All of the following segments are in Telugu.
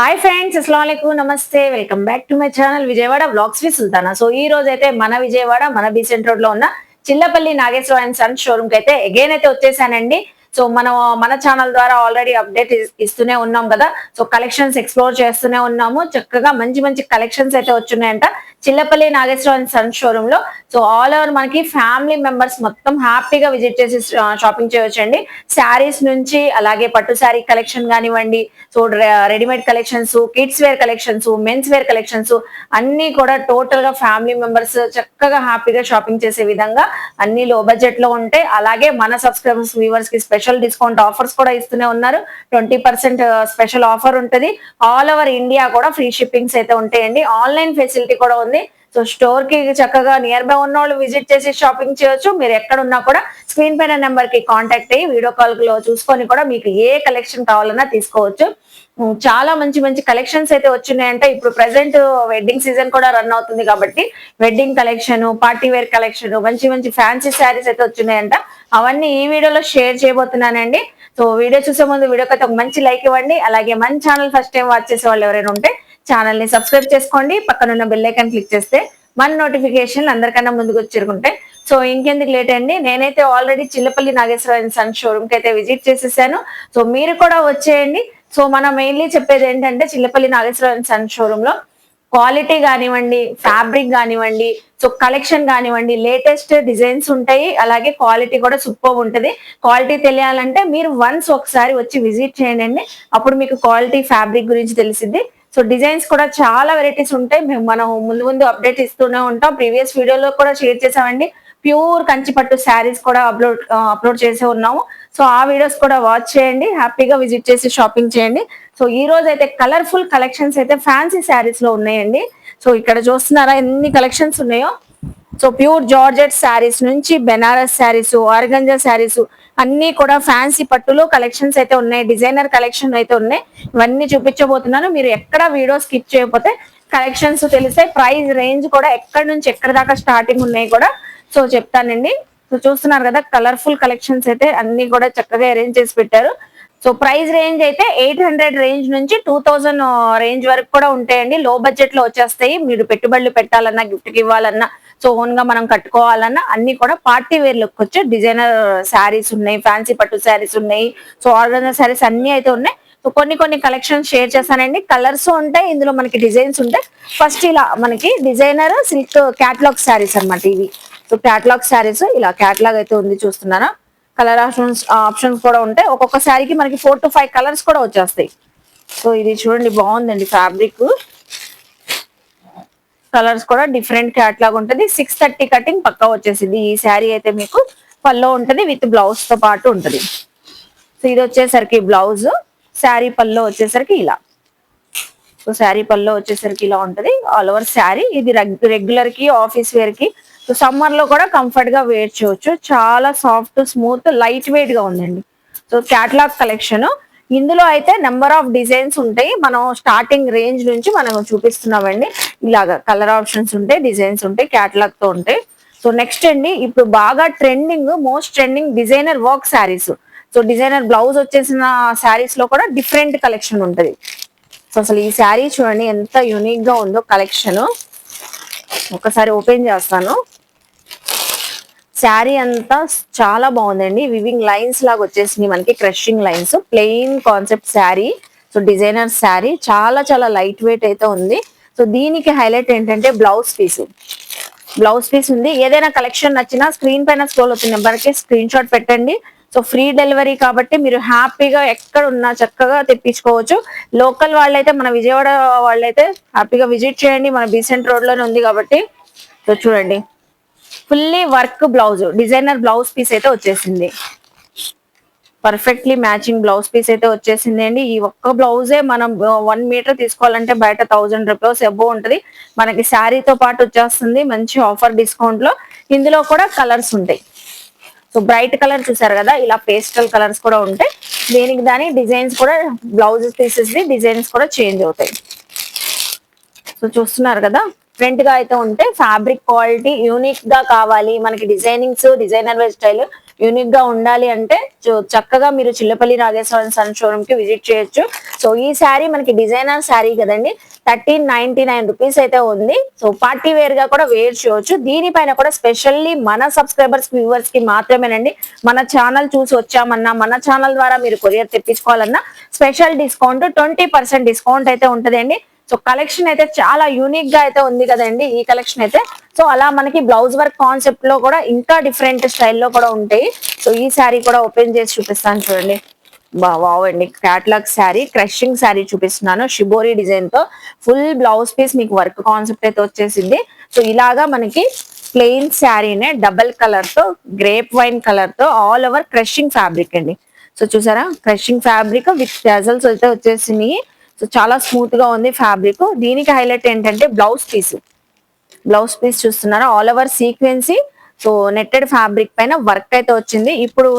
హాయ్ ఫ్రెండ్స్, అస్సలాముఅలైకుం, నమస్తే. Welcome back to my channel Vijayawada vlogs with Sultana. So ఈ రోజు అయితే మన విజయవాడ మన బీసెంట్ రోడ్ లో ఉన్న Chillapalli Nageswara and sons showroom కి అయితే అగైన్ అయితే వచ్చేసానండి. సో మనం మన ఛానల్ ద్వారా ఆల్రెడీ అప్డేట్ ఇస్తూనే ఉన్నాం కదా. సో కలెక్షన్స్ ఎక్స్ప్లోర్ చేస్తూనే ఉన్నాము. చక్కగా మంచి మంచి కలెక్షన్స్ అయితే వచ్చున్నాయంట Chillapalli Nageswara and sons showroom లో. సో ఆల్ ఓవర్ మనకి ఫ్యామిలీ మెంబర్స్ మొత్తం హ్యాపీగా విజిట్ చేసి షాపింగ్ చేయొచ్చండి. శారీస్ నుంచి అలాగే పట్టు శారీ కలెక్షన్ కానివ్వండి, so readymade collections, kids wear collections, men's wear collections అన్ని కూడా టోటల్ గా ఫ్యామిలీ మెంబర్స్ చక్కగా హ్యాపీగా షాపింగ్ చేసే విధంగా అన్ని లో బడ్జెట్ లో ఉంటాయి. అలాగే మన సబ్స్క్రైబర్స్ వ్యూవర్స్ కి స్పెషల్ డిస్కౌంట్ ఆఫర్స్ కూడా ఇస్తూనే ఉన్నారు. 20% స్పెషల్ ఆఫర్ ఉంటుంది. ఆల్ ఓవర్ ఇండియా కూడా ఫ్రీ షిప్పింగ్స్ అయితే ఉంటాయండి. ఆన్లైన్ ఫెసిలిటీ కూడా ఉంది. సో స్టోర్ కి చక్కగా నియర్ బై ఉన్న వాళ్ళు విజిట్ చేసి షాపింగ్ చేయొచ్చు. మీరు ఎక్కడ ఉన్నా కూడా స్క్రీన్ పైన నెంబర్ కి కాంటాక్ట్ అయ్యి వీడియో కాల్ లో చూసుకొని కూడా మీకు ఏ కలెక్షన్ కావాలన్నా తీసుకోవచ్చు. చాలా మంచి మంచి కలెక్షన్స్ అయితే వచ్చినాయంటే ఇప్పుడు ప్రెసెంట్ వెడ్డింగ్ సీజన్ కూడా రన్ అవుతుంది కాబట్టి wedding collection, party wear collection, మంచి మంచి ఫ్యాన్సీ శారీస్ అయితే వచ్చినాయంట. అవన్నీ ఈ వీడియోలో షేర్ చేయబోతున్నానండి. సో వీడియో చూసే ముందు వీడియోకి అయితే ఒక మంచి లైక్ ఇవ్వండి. అలాగే మన ఛానల్ ఫస్ట్ టైం వాచ్ చేసే వాళ్ళు ఎవరైనా ఉంటే ఛానల్ ని సబ్స్క్రైబ్ చేసుకోండి. పక్కన ఉన్న బెల్ ఐకాన్ క్లిక్ చేస్తే మన నోటిఫికేషన్ అందరికన్నా ముందుకు వచ్చేరుకుంటాయి. సో ఇంకెందుకు లేట్ అండి, నేనైతే already Chillapalli Nageswara and sons showroom కి అయితే విజిట్ చేసేసాను. సో మీరు కూడా వచ్చేయండి. సో మనం మెయిన్లీ చెప్పేది ఏంటంటే Chillapalli Nageswara and sons showroom లో క్వాలిటీ కానివ్వండి, ఫ్యాబ్రిక్ కానివ్వండి, సో కలెక్షన్ కానివ్వండి, లేటెస్ట్ డిజైన్స్ ఉంటాయి. అలాగే క్వాలిటీ కూడా సూపర్ ఉంటుంది. క్వాలిటీ తెలియాలంటే మీరు వన్స్ ఒకసారి వచ్చి విజిట్ చేయండి. అప్పుడు మీకు క్వాలిటీ ఫ్యాబ్రిక్ గురించి తెలిసింది. సో డిజైన్స్ కూడా చాలా వెరైటీస్ ఉంటాయి. మనం ముందు ముందు అప్డేట్ ఇస్తూనే ఉంటాం. ప్రీవియస్ వీడియోలో కూడా షేర్ చేసామండి. ప్యూర్ కంచిపట్టు శారీస్ కూడా అప్లోడ్ చేసే ఉన్నాము. సో ఆ వీడియోస్ కూడా వాచ్ చేయండి. హ్యాపీగా విజిట్ చేసి షాపింగ్ చేయండి. సో ఈ రోజు అయితే కలర్ఫుల్ కలెక్షన్స్ అయితే ఫ్యాన్సీ శారీస్ లో ఉన్నాయండి. సో ఇక్కడ చూస్తున్నారా ఎన్ని కలెక్షన్స్ ఉన్నాయో. సో ప్యూర్ జార్జెట్ శారీస్ నుంచి బెనారస్ శారీస్, ఆర్గంజా శారీస్ అన్ని కూడా ఫ్యాన్సీ పట్టులో కలెక్షన్స్ అయితే ఉన్నాయి. డిజైనర్ కలెక్షన్ అయితే ఉన్నాయి. ఇవన్నీ చూపించబోతున్నాను. మీరు ఎక్కడ వీడియో స్కిప్ చేయకపోతే కలెక్షన్స్ తెలిసాయి. ప్రైస్ రేంజ్ కూడా ఎక్కడి నుంచి ఎక్కడి దాకా స్టార్టింగ్ ఉన్నాయి కూడా సో చెప్తానండి. సో చూస్తున్నారు కదా కలర్ఫుల్ కలెక్షన్స్ అయితే అన్ని కూడా చక్కగా అరేంజ్ చేసి పెట్టారు. సో ప్రైస్ రేంజ్ అయితే 800 రేంజ్ నుంచి 2000 రేంజ్ వరకు కూడా ఉంటాయండి. లో బడ్జెట్ లో వచ్చేస్తాయి. మీరు పెట్టుబడులు పెట్టాలన్నా, గిఫ్ట్ కి ఇవ్వాలన్నా, సో ఓన్ గా మనం కట్టుకోవాలన్నా అన్ని కూడా పార్టీ వేర్ లుక్ వచ్చే డిజైనర్ శారీస్ ఉన్నాయి, ఫ్యాన్సీ పట్టు శారీస్ ఉన్నాయి, సో ఆర్గనైజర్ శారీస్ అన్ని అయితే ఉన్నాయి. సో కొన్ని కొన్ని కలెక్షన్ షేర్ చేశానండి. కలర్స్ ఉంటాయి, ఇందులో మనకి డిజైన్స్ ఉంటాయి. ఫస్ట్ ఇలా మనకి డిజైనర్ సిల్క్ క్యాటలాగ్ శారీస్ అన్నమాట ఇవి. సో క్యాటలాగ్ శారీస్ ఇలా క్యాటలాగ్ అయితే ఉంది చూస్తున్నారా. కలర్ ఆప్షన్స్ కూడా ఉంటాయి. ఒక్కొక్క శారీకి మనకి 4 to 5 కలర్స్ కూడా వచ్చేస్తాయి. సో ఇది చూడండి బాగుందండి ఫ్యాబ్రిక్. కలర్స్ కూడా డిఫరెంట్ క్యాటలాగ్ ఉంటుంది. 630 కటింగ్ పక్కా వచ్చేసింది. ఈ శారీ అయితే మీకు పల్లో ఉంటది, విత్ బ్లౌజ్ తో పాటు ఉంటది. సో ఇది వచ్చేసరికి బ్లౌజ్, శారీ పల్లో వచ్చేసరికి ఇలా. సో శారీ పల్లో వచ్చేసరికి ఇలా ఉంటది ఆల్ ఓవర్ శారీ. ఇది రెగ్యులర్ కి, ఆఫీస్ వేర్ కి, సో సమ్మర్ లో కూడా కంఫర్ట్ గా వేర్ చేయొచ్చు. చాలా సాఫ్ట్, స్మూత్, లైట్ వెయిట్ గా ఉందండి. So catalogue collection. ఇందులో అయితే నెంబర్ ఆఫ్ డిజైన్స్ ఉంటాయి. మనం స్టార్టింగ్ రేంజ్ నుంచి మనం చూపిస్తున్నామండి. ఇలాగా కలర్ ఆప్షన్స్ ఉంటాయి, డిజైన్స్ ఉంటాయి, క్యాటలాగ్ తో ఉంటాయి. సో నెక్స్ట్ అండి, ఇప్పుడు బాగా trending, most trending designer work saris. So designer blouse వచ్చేసిన శారీస్ లో కూడా డిఫరెంట్ కలెక్షన్ ఉంటది. సో అసలు ఈ శారీ చూడండి ఎంత యూనిక్ గా ఉందో కలెక్షన్. ఒకసారి ఓపెన్ చేస్తాను. శారీ అంతా చాలా బాగుందండి. వివింగ్ లైన్స్ లాగా వచ్చేసింది మనకి, crushing lines. Plain concept sari. So designer sari చాలా చాలా లైట్ వెయిట్ అయితే ఉంది. సో దీనికి హైలైట్ ఏంటంటే బ్లౌజ్ పీస్. బ్లౌజ్ పీస్ ఉంది. ఏదైనా కలెక్షన్ నచ్చినా స్క్రీన్ పైన స్క్రోల్ అవుతున్న నెంబర్కి స్క్రీన్ షాట్ పెట్టండి. సో ఫ్రీ డెలివరీ కాబట్టి మీరు హ్యాపీగా ఎక్కడ ఉన్నా చక్కగా తెప్పించుకోవచ్చు. లోకల్ వాళ్ళైతే, మన విజయవాడ వాళ్ళైతే హ్యాపీగా విజిట్ చేయండి. మన బీసెంట్ రోడ్ లోనే ఉంది కాబట్టి. సో చూడండి fully work blouse, designer blouse piece అయితే వచ్చేసింది. పర్ఫెక్ట్లీ మ్యాచింగ్ బ్లౌజ్ పీస్ అయితే వచ్చేసింది అండి. ఈ ఒక్క బ్లౌజే మనం 1 మీటర్ తీసుకోవాలంటే బయట 1000 రూపీస్ అబో ఉంటది. మనకి శారీతో పాటు వచ్చేస్తుంది మంచి ఆఫర్ డిస్కౌంట్ లో. ఇందులో కూడా కలర్స్ ఉంటాయి. సో బ్రైట్ కలర్ చూసారు కదా, ఇలా పేస్టల్ కలర్స్ కూడా ఉంటాయి. దేనికి దాని డిజైన్స్ కూడా, బ్లౌజ్ పీసెస్ డిజైన్స్ కూడా చేంజ్ అవుతాయి. సో చూస్తున్నారు కదా ఫ్రంట్ గా అయితే ఉంటే ఫ్యాబ్రిక్ క్వాలిటీ యూనిక్ గా కావాలి మనకి, designings, designer wear style unique గా ఉండాలి అంటే చక్కగా మీరు చిల్లపల్లి నాగేశ్వరన్ సన్ షోరూమ్ కి విజిట్ చేయొచ్చు. సో ఈ శారీ మనకి డిజైనర్ శారీ కదండి, 1399 రూపీస్ అయితే ఉంది. సో పార్టీ వేర్ గా కూడా వేర్ చేయొచ్చు. దీనిపైన కూడా స్పెషల్లీ మన సబ్స్క్రైబర్స్ వ్యూవర్స్ కి మాత్రమేనండి. మన ఛానల్ చూసి వచ్చామన్నా, మన ఛానల్ ద్వారా మీరు కొరియర్ తెప్పించుకోవాలన్నా స్పెషల్ డిస్కౌంట్ 20% డిస్కౌంట్ అయితే ఉంటదండి. సో కలెక్షన్ అయితే చాలా యూనిక్ గా అయితే ఉంది కదండి ఈ కలెక్షన్ అయితే. సో అలా మనకి బ్లౌజ్ వర్క్ కాన్సెప్ట్ లో కూడా ఇంకా డిఫరెంట్ స్టైల్లో కూడా ఉంటాయి. సో ఈ శారీ కూడా ఓపెన్ చేసి చూపిస్తాను చూడండి. వావ్ అండి, క్యాట్లాగ్ శారీ, క్రషింగ్ శారీ చూపిస్తున్నాను. షిబోరి డిజైన్ తో ఫుల్ బ్లౌజ్ పీస్ మీకు వర్క్ కాన్సెప్ట్ అయితే వచ్చేసింది. సో ఇలాగా మనకి ప్లెయిన్ శారీనే డబల్ కలర్ తో, గ్రేప్ వైన్ కలర్ తో ఆల్ ఓవర్ క్రషింగ్ ఫ్యాబ్రిక్ అండి. సో చూసారా, క్రషింగ్ ఫ్యాబ్రిక్ విత్ టజల్స్ అయితే వచ్చేసినాయి. సో చాలా స్మూత్ గా ఉంది ఫ్యాబ్రిక్. దీనికి హైలైట్ ఏంటంటే బ్లౌజ్ పీస్ చూస్తున్నారా, all over sequence. So netted fabric పైన వర్క్ అయితే వచ్చింది. ఇప్పుడు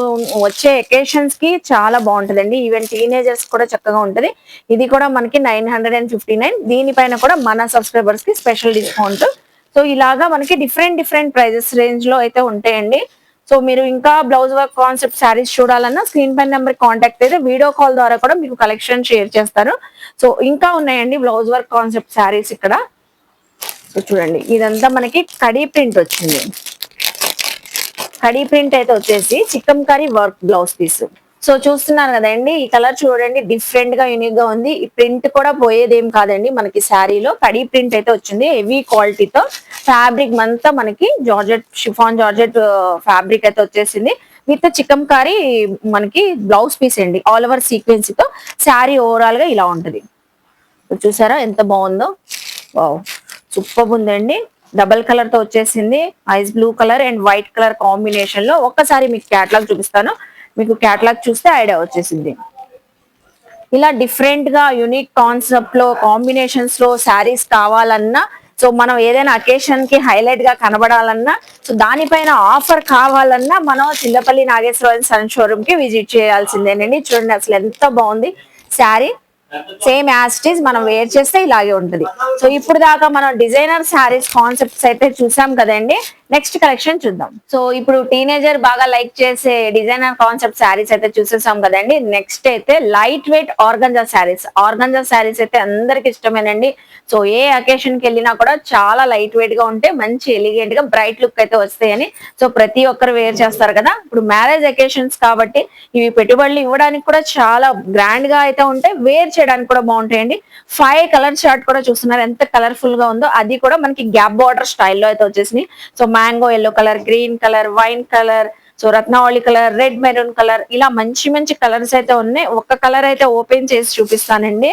వచ్చే ఎకేషన్స్ కి చాలా బాగుంటదండి. ఈవెన్ టీనేజర్స్ కూడా చక్కగా ఉంటది. ఇది కూడా మనకి 959. దీనిపైన కూడా మన సబ్స్క్రైబర్స్ కి స్పెషల్ డిస్కౌంట్. సో ఇలాగా మనకి డిఫరెంట్ ప్రైజెస్ రేంజ్ లో అయితే ఉంటాయండి. సో మీరు ఇంకా బ్లౌజ్ వర్క్ కాన్సెప్ట్ శారీస్ చూడాలన్నా స్క్రీన్ పైన నెంబర్ కాంటాక్ట్ అయితే వీడియో కాల్ ద్వారా కూడా మీకు కలెక్షన్ షేర్ చేస్తారు. సో ఇంకా ఉన్నాయండి బ్లౌజ్ వర్క్ కాన్సెప్ట్ శారీస్ ఇక్కడ. సో చూడండి, ఇదంతా మనకి కడీ ప్రింట్ వచ్చింది. కడీ ప్రింట్ అయితే వచ్చేసి chikankari work blouse piece. So చూస్తున్నారు కదండి, ఈ కలర్ చూడండి, డిఫరెంట్ గా యూనిక్ గా ఉంది. ఈ ప్రింట్ కూడా పోయేదేం కాదండి. మనకి శారీలో కడీ ప్రింట్ అయితే వచ్చింది హెవీ క్వాలిటీతో. ఫ్యాబ్రిక్ అంతా మనకి జార్జెట్, షిఫాన్ జార్జెట్ ఫ్యాబ్రిక్ అయితే వచ్చేసింది. విత్ చికంకారీ మనకి బ్లౌజ్ పీస్ అండి, ఆల్ ఓవర్ సీక్వెన్సీ తో. శారీ ఓవరాల్ గా ఇలా ఉంటది. చూసారా ఎంత బాగుందో, వావ్ సూపర్ ఉందండి. డబల్ కలర్ తో వచ్చేసింది, ice blue colour and white colour combination లో. ఒక్కసారి మీకు క్యాటలాగ్ చూపిస్తాను, మీకు క్యాటలాగ్ చూస్తే ఐడియా వచ్చేసింది. ఇలా డిఫరెంట్ గా యూనిక్ కాన్సెప్ట్ లో కాంబినేషన్స్ లో శారీస్ కావాలన్నా, సో మనం ఏదైనా అకేషన్ కి హైలైట్ గా కనబడాలన్నా, సో దానిపైన ఆఫర్ కావాలన్నా మనం చిల్లపల్లి నాగేశ్వరన్ సన్ షోరూమ్ కి విజిట్ చేయాల్సిందేనండి. చూడండి అసలు ఎంత బాగుంది sari. Same as it is మనం వేర్ చేస్తే ఇలాగే ఉంటది. సో ఇప్పుడు దాకా మనం డిజైనర్ శారీస్ కాన్సెప్ట్స్ అయితే చూసాం కదండి. నెక్స్ట్ కలెక్షన్ చూద్దాం. సో ఇప్పుడు టీనేజర్ బాగా లైక్ చేసే డిజైనర్ కాన్సెప్ట్ శారీస్ అయితే చూసేసాం కదండి. నెక్స్ట్ అయితే light weight organza saris. Organza saris అయితే అందరికి ఇష్టమేనండి. సో ఏ అకేషన్ కి వెళ్ళినా కూడా చాలా లైట్ వెయిట్ గా ఉంటే మంచి ఎలిగెంట్ గా బ్రైట్ లుక్ అయితే వస్తాయని సో ప్రతి ఒక్కరు వేర్ చేస్తారు కదా. ఇప్పుడు మ్యారేజ్ అకేషన్స్ కాబట్టి ఇవి పెట్టుబడులు ఇవ్వడానికి కూడా చాలా గ్రాండ్ గా అయితే ఉంటాయి, వేర్ చేయడానికి కూడా బాగుంటాయండి. 5 కలర్ చార్ట్ కూడా చూస్తున్నారు ఎంత కలర్ఫుల్ గా ఉందో. అది కూడా మనకి గ్యాప్ బార్డర్ స్టైల్లో అయితే వచ్చేసింది. So mango yellow colour, green colour, wine colour, so Ratnavali colour, red maroon colour, ఇలా మంచి కలర్స్ అయితే ఉన్నాయి. ఒక కలర్ అయితే ఓపెన్ చేసి చూపిస్తానండి.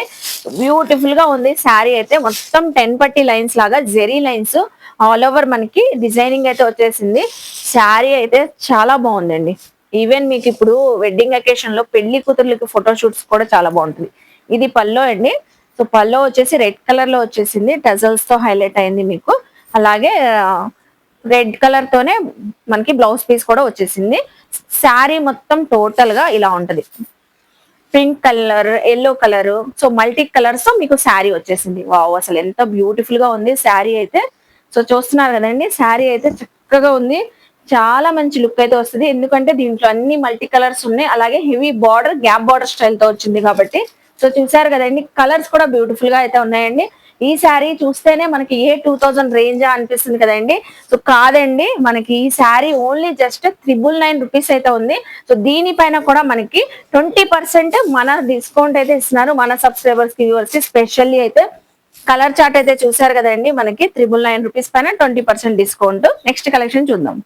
బ్యూటిఫుల్ గా ఉంది శారీ అయితే. మొత్తం 10 పట్టీ లైన్స్ లాగా జెరీ లైన్స్ ఆల్ ఓవర్ మనకి డిజైనింగ్ అయితే వచ్చేసింది. శారీ అయితే చాలా బాగుందండి. ఈవెన్ మీకు ఇప్పుడు వెడ్డింగ్ అకేషన్ లో పెళ్లి కూతుర్లకి ఫోటో షూట్స్ కూడా చాలా బాగుంటుంది. ఇది పల్లో అండి. సో పల్లో వచ్చేసి రెడ్ కలర్ లో వచ్చేసింది, టజల్స్ తో హైలైట్ అయింది మీకు. అలాగే రెడ్ కలర్ తోనే మనకి బ్లౌజ్ పీస్ కూడా వచ్చేసింది. శారీ మొత్తం టోటల్ గా ఇలా ఉంటది. Pink colour, yellow colour, so multi colours తో మీకు శారీ వచ్చేసింది. వావ్ అసలు ఎంత బ్యూటిఫుల్ గా ఉంది శారీ అయితే. సో చూస్తున్నారు కదండి, శారీ అయితే చక్కగా ఉంది. చాలా మంచి లుక్ అయితే వస్తుంది. ఎందుకంటే దీంట్లో అన్ని మల్టీ కలర్స్ ఉన్నాయి. అలాగే heavy border, gap border style తో వచ్చింది కాబట్టి. సో చూసారు కదండి, కలర్స్ కూడా బ్యూటిఫుల్ గా అయితే ఉన్నాయండి. ఈ శారీ చూస్తేనే మనకి 2000 రేంజ్ అనిపిస్తుంది కదండి. సో కాదండి, మనకి ఈ శారీ ఓన్లీ జస్ట్ 999 రూపీస్ అయితే ఉంది. సో దీనిపైన కూడా మనకి 20% మన డిస్కౌంట్ అయితే ఇస్తున్నారు మన సబ్స్క్రైబర్స్ కి, వ్యూవర్స్ కి స్పెషల్లీ అయితే. కలర్ చార్ట్ అయితే చూసారు కదండి, మనకి 999 రూపీస్ పైన 20% డిస్కౌంట్. నెక్స్ట్ కలెక్షన్ చూద్దాం.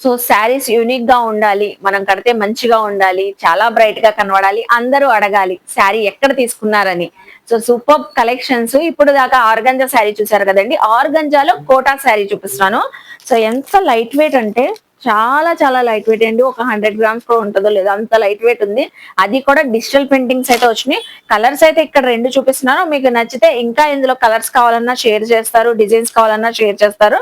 సో శారీస్ యూనిక్ గా ఉండాలి, మనం కడితే మంచిగా ఉండాలి, చాలా బ్రైట్ గా కనబడాలి, అందరూ అడగాలి శారీ ఎక్కడ తీసుకున్నారని. So super collections. ఇప్పుడు దాకా ఆర్గంజా శారీ చూసారు కదండి, ఆర్గంజాలో కోటా శారీ చూపిస్తున్నాను. సో ఎంత లైట్ వెయిట్ అంటే చాలా లైట్ వెయిట్ అండి. ఒక 100 గ్రామ్స్ కూడా ఉంటుందో లేదో అంత లైట్ వెయిట్ ఉంది. అది కూడా డిజిటల్ ప్రింటింగ్స్ అయితే వచ్చినాయి. కలర్స్ అయితే ఇక్కడ 2 చూపిస్తున్నాను. మీకు నచ్చితే ఇంకా ఇందులో కలర్స్ కావాలన్నా షేర్ చేస్తారు, డిజైన్స్ కావాలన్నా షేర్ చేస్తారు.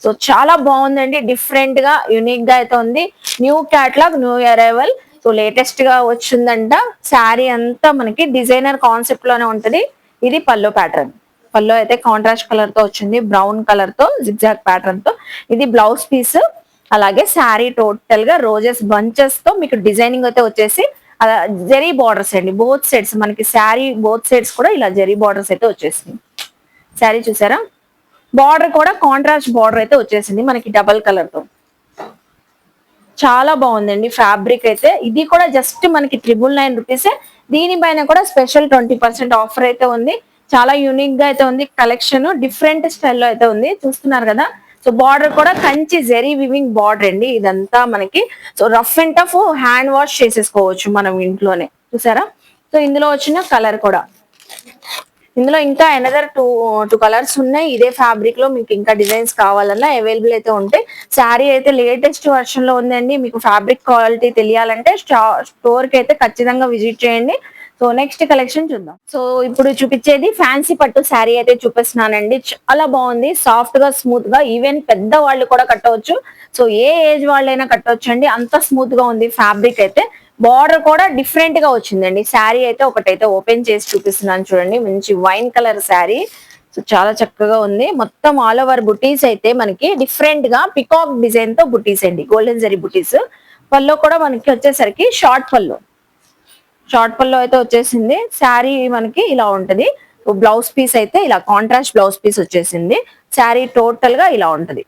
సో చాలా బాగుందండి, డిఫరెంట్ గా యూనిక్ గా అయితే ఉంది. New catalogue, new arrival. So latest గా వచ్చిందంట. శారీ అంతా మనకి డిజైనర్ కాన్సెప్ట్ లోనే ఉంటది. ఇది పల్లో ప్యాటర్న్. పల్లో అయితే కాంట్రాస్ట్ కలర్ తో వచ్చింది, బ్రౌన్ కలర్ తో జిగ్జాగ్ ప్యాటర్న్ తో. ఇది బ్లౌజ్ పీస్. అలాగే శారీ టోటల్ గా రోజెస్ బంచెస్ తో మీకు డిజైనింగ్ అయితే వచ్చేసి జెరీ బార్డర్స్ అండి. బోత్ సైడ్స్ మనకి శారీ బోత్ సైడ్స్ కూడా ఇలా జెరీ బార్డర్స్ అయితే వచ్చేసింది. శారీ చూసారా, బార్డర్ కూడా కాంట్రాస్ట్ బార్డర్ అయితే వచ్చేసింది మనకి డబల్ కలర్ తో. చాలా బాగుందండి ఫ్యాబ్రిక్ అయితే. ఇది కూడా జస్ట్ మనకి 999 రూపీసే. దీనిపైన కూడా స్పెషల్ 20% ఆఫర్ అయితే ఉంది. చాలా యూనిక్ గా అయితే ఉంది కలెక్షన్, డిఫరెంట్ స్టైల్లో అయితే ఉంది. చూస్తున్నారు కదా, సో బార్డర్ కూడా కంచి జెరీ వివింగ్ బార్డర్ అండి ఇదంతా మనకి. So rough and tough hand wash చేసేసుకోవచ్చు మనం ఇంట్లోనే. చూసారా, సో ఇందులో వచ్చిన కలర్ కూడా, ఇందులో ఇంకా అనదర్ టూ కలర్స్ ఉన్నాయి. ఇదే ఫ్యాబ్రిక్ లో మీకు ఇంకా డిజైన్స్ కావాలన్నా అవైలబుల్ అయితే ఉంటాయి. శారీ అయితే లేటెస్ట్ వర్షన్ లో ఉందండి. మీకు ఫ్యాబ్రిక్ క్వాలిటీ తెలియాలంటే స్టోర్ కి అయితే ఖచ్చితంగా విజిట్ చేయండి. సో నెక్స్ట్ కలెక్షన్ చూద్దాం. సో ఇప్పుడు చూపించేది ఫ్యాన్సీ పట్టు శారీ అయితే చూపిస్తున్నానండి. చాలా బాగుంది, సాఫ్ట్ గా స్మూత్ గా, ఈవెన్ పెద్ద వాళ్ళు కూడా కట్టవచ్చు. సో ఏ ఏజ్ వాళ్ళైనా కట్టవచ్చు అండి, అంత స్మూత్ గా ఉంది ఫ్యాబ్రిక్ అయితే. బార్డర్ కూడా డిఫరెంట్ గా వచ్చిందండి. శారీ అయితే ఒకటైతే ఓపెన్ చేసి చూపిస్తున్నాను చూడండి. మంచి వైన్ కలర్ శారీ, సో చాలా చక్కగా ఉంది. మొత్తం ఆల్ ఓవర్ బుటీస్ అయితే మనకి డిఫరెంట్ గా పికాక్ డిజైన్ తో బుటీస్ అండి, గోల్డెన్ జరీ బుటీస్. పళ్ళు కూడా మనకి వచ్చేసరికి షార్ట్ పళ్ళు అయితే వచ్చేసింది. శారీ మనకి ఇలా ఉంటది. బ్లౌజ్ పీస్ అయితే ఇలా కాంట్రాస్ట్ బ్లౌజ్ పీస్ వచ్చేసింది. శారీ టోటల్ గా ఇలా ఉంటది.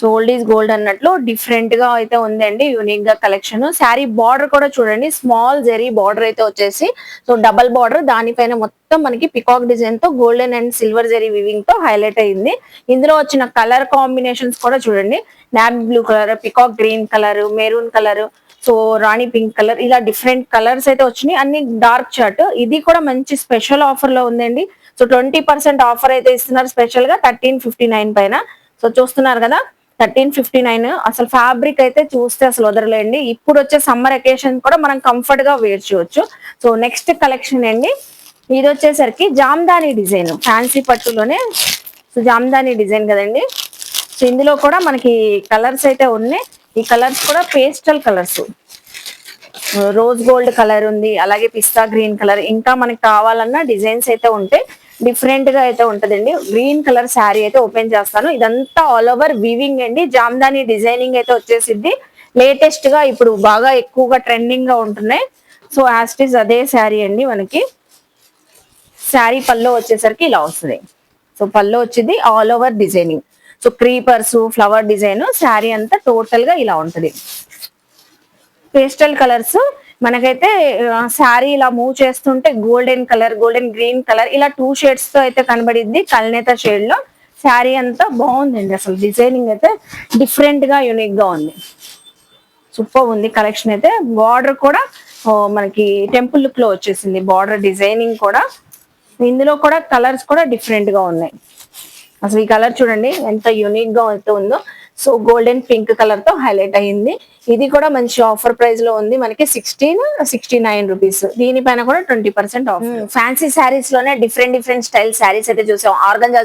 సో ఓల్డ్ ఈజ్ గోల్డ్ అన్నట్లు డిఫరెంట్ గా అయితే ఉందండి, యూనిక్ గా కలెక్షన్. శారీ బార్డర్ కూడా చూడండి, స్మాల్ జెరీ బార్డర్ అయితే వచ్చేసి, సో డబల్ బార్డర్, దానిపైన మొత్తం మనకి పికాక్ డిజైన్ తో golden and silver zari weaving తో హైలైట్ అయింది. ఇందులో వచ్చిన కలర్ కాంబినేషన్స్ కూడా చూడండి, navy blue colour, peacock green colour, maroon colour, so రాణి పింక్ కలర్, ఇలా డిఫరెంట్ కలర్స్ అయితే వచ్చినాయి. అన్ని డార్క్ చార్ట్. ఇది కూడా మంచి స్పెషల్ ఆఫర్ లో ఉందండి. సో 20% ఆఫర్ అయితే ఇస్తున్నారు స్పెషల్ గా 1359 పైన. సో చూస్తున్నారు కదా, 1359. అసలు ఫ్యాబ్రిక్ అయితే చూస్తే అసలు వదలలేండి. ఇప్పుడు వచ్చే సమ్మర్ అకేషన్ కూడా మనం కంఫర్ట్ గా వేర్ చేయొచ్చు. సో నెక్స్ట్ కలెక్షన్ అండి, ఇది వచ్చేసరికి జామ్దాని డిజైన్, ఫ్యాన్సీ పట్టులోనే. సో జామ్దాని డిజైన్ కదండి. సో ఇందులో కూడా మనకి కలర్స్ అయితే ఉన్నాయి. ఈ కలర్స్ కూడా pastel colours, rose gold colour ఉంది, అలాగే పిస్తా గ్రీన్ కలర్, ఇంకా మనకి కావాలన్నా డిజైన్స్ అయితే ఉంటాయి. డిఫరెంట్ గా అయితే ఉంటదండి. గ్రీన్ కలర్ శారీ అయితే ఓపెన్ చేస్తాను. ఇదంతా ఆల్ ఓవర్ వీవింగ్ అండి, జామ్దాని డిజైనింగ్ అయితే వచ్చేసిద్ది. లేటెస్ట్ గా ఇప్పుడు బాగా ఎక్కువగా ట్రెండింగ్ గా ఉంటున్నాయి. సో యాస్టిస్ అదే శారీ అండి మనకి. శారీ పల్లో వచ్చేసరికి ఇలా వస్తుంది. సో పల్లో వచ్చింది all over designing. So creepers, flower design, sari అంతా టోటల్ గా ఇలా ఉంటది. పేస్టల్ కలర్స్ మనకైతే శారీ ఇలా మూవ్ చేస్తుంటే golden colour, golden green colour, ఇలా 2 షేడ్స్ తో అయితే కనబడిద్ది. కల్నేత షేడ్ లో శారీ అంతా బాగుందండి. అసలు డిజైనింగ్ అయితే డిఫరెంట్ గా యూనిక్ గా ఉంది, సూపర్ ఉంది కలెక్షన్ అయితే. బార్డర్ కూడా మనకి టెంపుల్ లుక్ లో వచ్చేసింది బార్డర్ డిజైనింగ్ కూడా. ఇందులో కూడా కలర్స్ కూడా డిఫరెంట్ గా ఉన్నాయి. అసలు ఈ కలర్ చూడండి ఎంత యూనిక్ గా అయితే ఉందో. సో గోల్డెన్ పింక్ కలర్ తో హైలైట్ అయ్యింది. ఇది కూడా మంచి ఆఫర్ ప్రైస్ లో ఉంది మనకి, 1669 రూపీస్. దీనిపైన కూడా 20% ఆఫ్. ఫ్యాన్సీ శారీస్ లోనే డిఫరెంట్ స్టైల్ శారీస్ అయితే చూసాము. ఆర్గంజా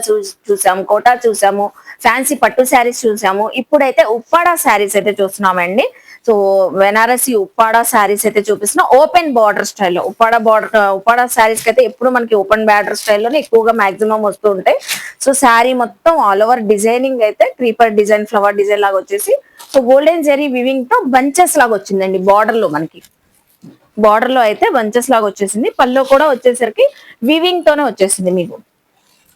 చూసాము, కోటా చూసాము, ఫ్యాన్సీ పట్టు శారీస్ చూసాము. ఇప్పుడైతే ఉప్పాడ శారీస్ అయితే చూస్తున్నామండి. సో బెనారసి ఉప్పాడ శారీస్ అయితే చూపిస్తున్నా, ఓపెన్ బార్డర్ స్టైల్లో. ఉప్పాడ శారీస్ కి అయితే ఎప్పుడు మనకి ఓపెన్ బార్డర్ స్టైల్లోనే ఎక్కువగా మాక్సిమం వస్తూ ఉంటాయి. సో శారీ మొత్తం ఆల్ ఓవర్ డిజైనింగ్ అయితే క్రీపర్ డిజైన్, ఫ్లవర్ డిజైన్ లాగా వచ్చేసి, సో గోల్డెన్ జెరీ వివింగ్ తో బంచెస్ లాగా వచ్చిందండి. బార్డర్ లో మనకి, బార్డర్ లో అయితే బంచెస్ లాగా వచ్చేసింది. పల్లో కూడా వచ్చేసరికి వివింగ్ తోనే వచ్చేసింది. మీకు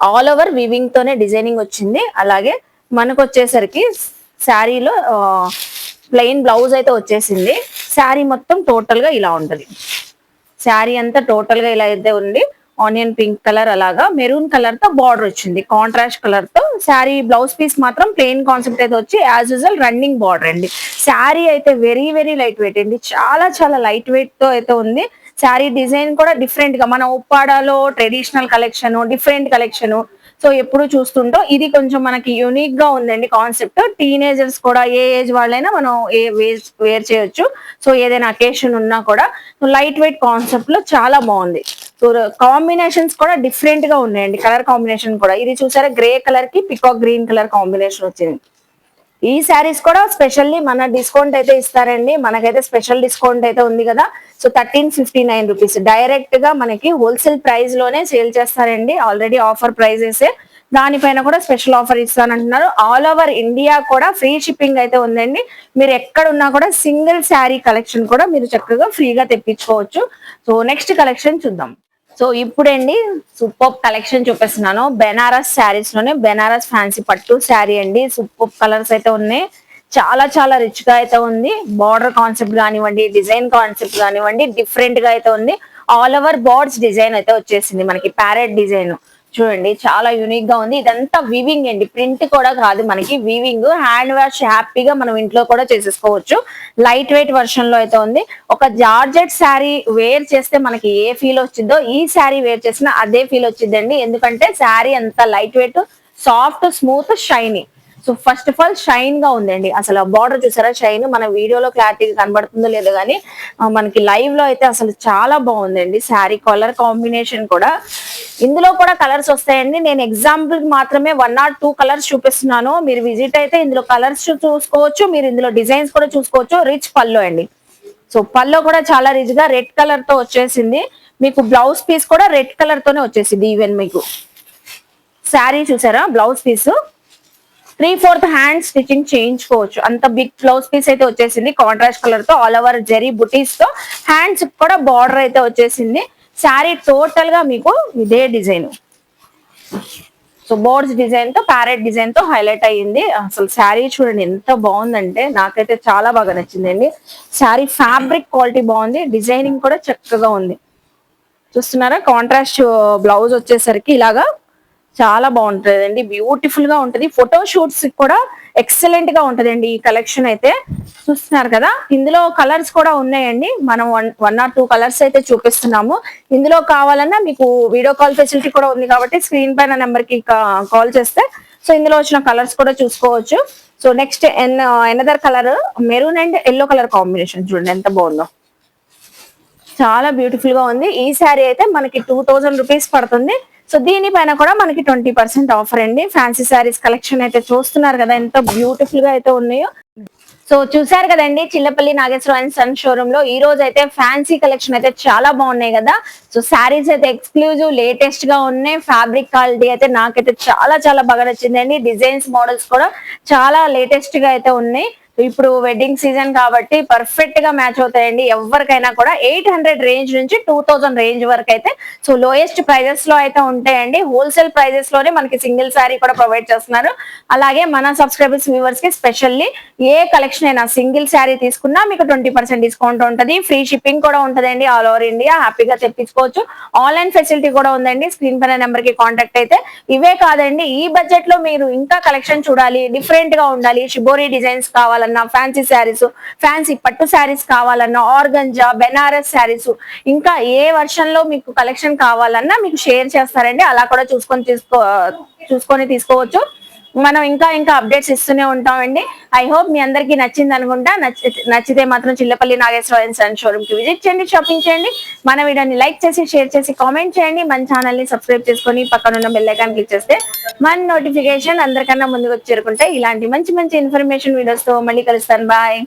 ఆల్ ఓవర్ వివింగ్ తోనే డిజైనింగ్ వచ్చింది. అలాగే మనకు వచ్చేసరికి శారీలో ప్లెయిన్ బ్లౌజ్ అయితే వచ్చేసింది. శారీ మొత్తం టోటల్ గా ఇలా ఉంటది. శారీ అంతా టోటల్ గా ఇలా అయితే ఉంది. ఆనియన్ పింక్ కలర్, అలాగా మెరూన్ కలర్ తో బార్డర్ వచ్చింది, కాంట్రాస్ట్ కలర్ తో. శారీ బ్లౌజ్ పీస్ మాత్రం ప్లెయిన్ కాన్సెప్ట్ అయితే వచ్చి యాజ్ యూజువల్ రన్నింగ్ బార్డర్ అండి. శారీ అయితే వెరీ లైట్ వెయిట్ అండి, చాలా లైట్ వెయిట్ తో అయితే ఉంది. శారీ డిజైన్ కూడా డిఫరెంట్ గా, మన ఉప్పాడలో traditional collection, different collection. So ఎప్పుడు చూస్తుంటాం, ఇది కొంచెం మనకి యూనిక్ గా ఉందండి కాన్సెప్ట్. టీనేజర్స్ కూడా ఏ ఏజ్ వాళ్ళైనా మనం వేర్ చేయొచ్చు. సో ఏదైనా అకేషన్ ఉన్నా కూడా లైట్ వెయిట్ కాన్సెప్ట్ లో చాలా బాగుంది. సో కాంబినేషన్స్ కూడా డిఫరెంట్ గా ఉన్నాయండి, కలర్ కాంబినేషన్ కూడా. ఇది చూసారా, గ్రే కలర్ కి పికాక్ గ్రీన్ కలర్ కాంబినేషన్ వచ్చింది. ఈ శారీస్ కూడా స్పెషల్లీ మన డిస్కౌంట్ అయితే ఇస్తారండి. మనకైతే స్పెషల్ డిస్కౌంట్ అయితే ఉంది కదా. సో 1359 రూపీస్ డైరెక్ట్ గా మనకి హోల్సేల్ ప్రైస్ లోనే సేల్ చేస్తారండి. Already offer prices. దానిపైన కూడా స్పెషల్ ఆఫర్ ఇస్తానంటున్నారు. ఆల్ ఓవర్ ఇండియా కూడా ఫ్రీ షిప్పింగ్ అయితే ఉందండి. మీరు ఎక్కడ ఉన్నా కూడా సింగిల్ శారీ కలెక్షన్ కూడా మీరు చక్కగా ఫ్రీగా తెప్పించుకోవచ్చు. సో నెక్స్ట్ కలెక్షన్ చూద్దాం. సో ఇప్పుడండి సూపర్ కలెక్షన్ చూపిస్తున్నాను. బెనారస్ శారీస్ లోనే బెనారస్ ఫ్యాన్సీ పట్టు శారీ అండి. సూపర్ కలర్స్ అయితే ఉన్నాయి. చాలా చాలా రిచ్ గా అయితే ఉంది. బార్డర్ కాన్సెప్ట్ కానివ్వండి, డిజైన్ కాన్సెప్ట్ కానివ్వండి, డిఫరెంట్ గా అయితే ఉంది. ఆల్ ఓవర్ బోర్డ్స్ డిజైన్ అయితే వచ్చేసింది మనకి, ప్యారెట్ డిజైన్ చూడండి, చాలా యూనిక్ గా ఉంది. ఇదంతా వీవింగ్ అండి, ప్రింట్ కూడా కాదు మనకి, వీవింగ్. హ్యాండ్ వాష్ హ్యాపీగా మనం ఇంట్లో కూడా చేసేసుకోవచ్చు. లైట్ వెయిట్ వర్షన్ లో అయితే ఉంది. ఒక జార్జెట్ శారీ వేర్ చేస్తే మనకి ఏ ఫీల్ వచ్చిందో ఈ శారీ వేర్ చేసినా అదే ఫీల్ వచ్చిందండి. ఎందుకంటే శారీ అంత light weight, soft, smooth, shiny. So first of all shine గా ఉందండి. అసలు బార్డర్ చూసారా షైన్, మన వీడియోలో క్లారిటీగా కనబడుతుందో లేదో కానీ మనకి లైవ్ లో అయితే అసలు చాలా బాగుందండి. శారీ కలర్ కాంబినేషన్ కూడా, ఇందులో కూడా కలర్స్ వస్తాయండి. నేను ఎగ్జాంపుల్ మాత్రమే 1 or 2 కలర్స్ చూపిస్తున్నాను. మీరు విజిట్ అయితే ఇందులో కలర్స్ చూసుకోవచ్చు, మీరు ఇందులో డిజైన్స్ కూడా చూసుకోవచ్చు. రిచ్ పల్లో అండి. సో పల్లో కూడా చాలా రిచ్ గా రెడ్ కలర్ తో వచ్చేసింది. మీకు బ్లౌజ్ పీస్ కూడా రెడ్ కలర్ తోనే వచ్చేసింది. ఈవెన్ మీకు శారీ చూసారా, బ్లౌజ్ పీస్ 3/4 హ్యాండ్ స్టిచ్చింగ్ చేయించుకోవచ్చు. అంత బిగ్ బ్లౌజ్ పీస్ అయితే వచ్చేసింది. కాంట్రాస్ట్ కలర్ తో ఆల్ ఓవర్ జెరీ బుటీస్ తో హ్యాండ్స్ కూడా బార్డర్ అయితే వచ్చేసింది. శారీ టోటల్ గా మీకు ఇదే డిజైన్. సో బోర్డ్స్ డిజైన్ తో, ప్యారెట్ డిజైన్ తో హైలైట్ అయ్యింది. అసలు శారీ చూడండి ఎంత బాగుందంటే నాకైతే చాలా బాగా నచ్చిందండి. శారీ ఫ్యాబ్రిక్ క్వాలిటీ బాగుంది, డిజైనింగ్ కూడా చక్కగా ఉంది. చూస్తున్నారా, కాంట్రాస్ట్ బ్లౌజ్ వచ్చేసరికి ఇలాగా చాలా బాగుంటుందండి, బ్యూటిఫుల్ గా ఉంటది. ఫోటో షూట్స్ కూడా ఎక్సలెంట్ గా ఉంటదండి ఈ కలెక్షన్ అయితే. చూస్తున్నారు కదా, ఇందులో కలర్స్ కూడా ఉన్నాయండి. మనం 1 or 2 కలర్స్ అయితే చూపిస్తున్నాము. ఇందులో కావాలన్నా మీకు వీడియో కాల్ ఫెసిలిటీ కూడా ఉంది కాబట్టి స్క్రీన్ పైన నెంబర్ కి కాల్ చేస్తే సో ఇందులో వచ్చిన కలర్స్ కూడా చూసుకోవచ్చు. So next another colour maroon and yellow colour combination చూడండి ఎంత బాగుందో, చాలా బ్యూటిఫుల్ గా ఉంది. ఈ శారీ అయితే మనకి 2000 రూపీస్ పడుతుంది. సో దీనిపైన కూడా మనకి 20% ఆఫర్ అండి. ఫ్యాన్సీ శారీస్ కలెక్షన్ అయితే చూస్తున్నారు కదా ఎంత బ్యూటిఫుల్ గా అయితే ఉన్నాయో. సో చూసారు కదండి, Chillapalli Nageswara and son showroom లో ఈ రోజు అయితే ఫ్యాన్సీ కలెక్షన్ అయితే చాలా బాగున్నాయి కదా. సో శారీస్ అయితే ఎక్స్క్లూజివ్, లేటెస్ట్ గా ఉన్నాయి. ఫ్యాబ్రిక్ క్వాలిటీ అయితే నాకైతే చాలా చాలా బాగా నచ్చిందండి. డిజైన్స్, మోడల్స్ కూడా చాలా లేటెస్ట్ గా అయితే ఉన్నాయి. ఇప్పుడు వెడ్డింగ్ సీజన్ కాబట్టి పర్ఫెక్ట్ గా మ్యాచ్ అవుతాయండి ఎవరికైనా కూడా. 800 రేంజ్ నుంచి 2000 రేంజ్ వరకు అయితే సో లోయెస్ట్ ప్రైజెస్ లో అయితే ఉంటాయండి. హోల్సేల్ ప్రైజెస్ లోనే మనకి సింగిల్ శారీ కూడా ప్రొవైడ్ చేస్తున్నారు. అలాగే మన సబ్స్క్రైబర్స్, వ్యూవర్స్ కి స్పెషల్లీ ఏ కలెక్షన్ అయినా సింగిల్ శారీ తీసుకున్నా మీకు 20% డిస్కౌంట్ ఉంటుంది. ఫ్రీ షిప్పింగ్ కూడా ఉంటుందండి. ఆల్ ఓవర్ ఇండియా హ్యాపీగా తెప్పించుకోవచ్చు. ఆన్లైన్ ఫెసిలిటీ కూడా ఉందండి. స్క్రీన్ పైన నెంబర్ కి కాంటాక్ట్ అయితే. ఇవే కాదండి, ఈ బడ్జెట్ లో మీరు ఇంకా కలెక్షన్ చూడాలి, డిఫరెంట్ గా ఉండాలి, షిబోరి డిజైన్స్ కావాలన్నా, ఫ్యాన్సీ శారీస్, ఫ్యాన్సీ పట్టు శారీస్ కావాలన్నా, ఆర్గంజా, బెనారస్ శారీస్, ఇంకా ఏ వర్షన్ లో మీకు కలెక్షన్ కావాలన్నా మీకు షేర్ చేస్తారండి. అలా కూడా చూసుకొని తీసుకోవచ్చు. మనం ఇంకా అప్డేట్స్ ఇస్తూనే ఉంటామండి. ఐ హోప్ మీ అందరికి నచ్చింది అనుకుంటా. నచ్చితే మాత్రం Chillapalli Nageswara and son showroom కి విజిట్ చేయండి, షాపింగ్ చేయండి. మన వీడియోని లైక్ చేసి, షేర్ చేసి, కామెంట్ చేయండి. మన ఛానల్ ని సబ్స్క్రైబ్ చేసుకొని పక్కన ఉన్న బెల్ ఐకాన్ క్లిక్ చేస్తే మన నోటిఫికేషన్ అందరికన్నా ముందుకు చేరుకుంటే ఇలాంటి మంచి మంచి ఇన్ఫర్మేషన్ వీడియోస్ తో మళ్ళీ కలుస్తాను. బాయ్.